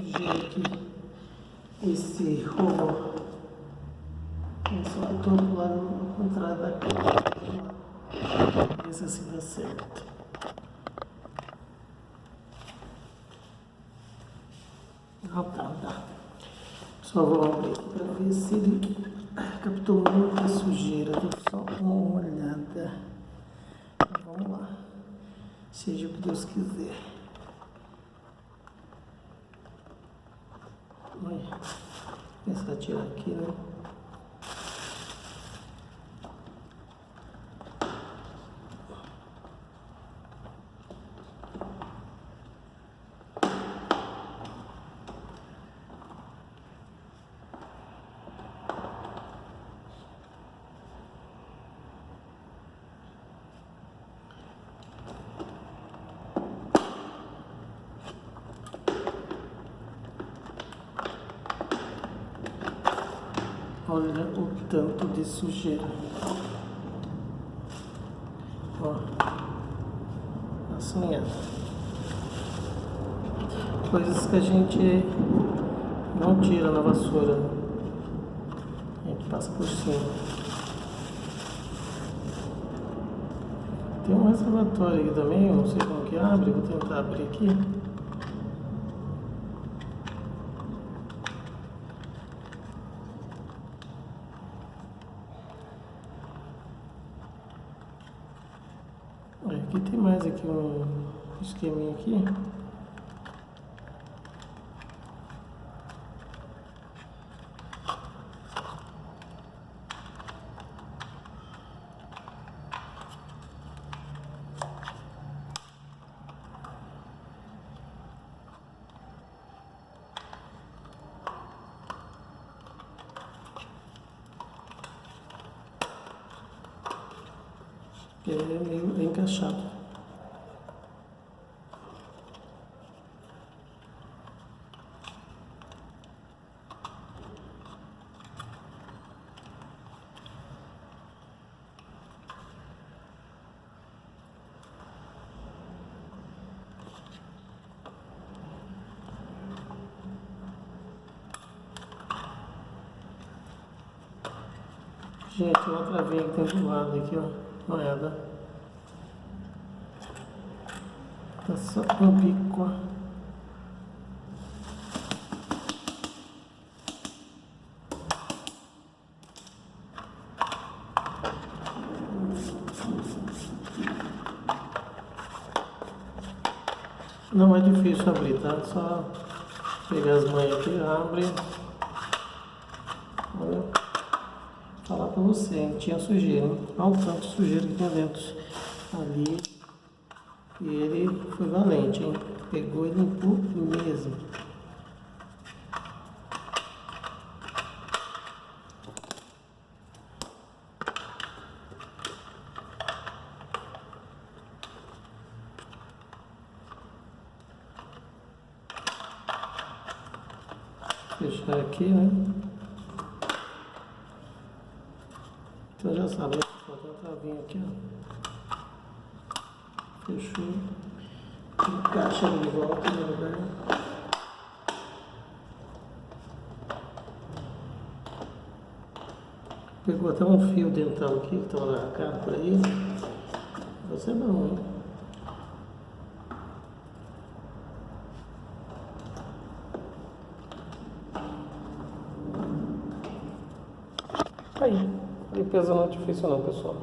sujeira aqui. Esse rolo. Esse eu tô do lado ao contrário da câmera. Ver se assim dá certo. Ah, tá. Só vou abrir aqui para ver se ele captou muita sujeira. Dou só uma olhada. Vamos lá. Seja o que Deus quiser. Olha. Começar a tirar aqui, né? Olha o tanto de sujeira. Ó, assanhado. Coisas que a gente não tira na vassoura. A gente passa por cima. Tem um reservatório aqui também, eu não sei como que abre, vou tentar abrir aqui. Aqui tem mais aqui um esqueminha aqui. Ele é meio encaixado. Gente, uma travinha que tem do lado aqui, ó, moeda. Tá só com o bico, ó. Não é difícil abrir, tá? Só pegar as manhas aqui, abre. Olha. Falar pra você, hein? Tinha sujeira, hein? Olha o tanto de sujeira que tinha dentro ali. E ele foi valente, hein? Pegou e limpou mesmo. Fechar aqui, né? Então já sabe, só tem uma travinha aqui, ó. Fechou. Encaixa de volta no lugar. Pegou até um fio dental aqui que estava largado por aí. Vai ser bom, hein? Aí. Limpeza não é difícil não, pessoal.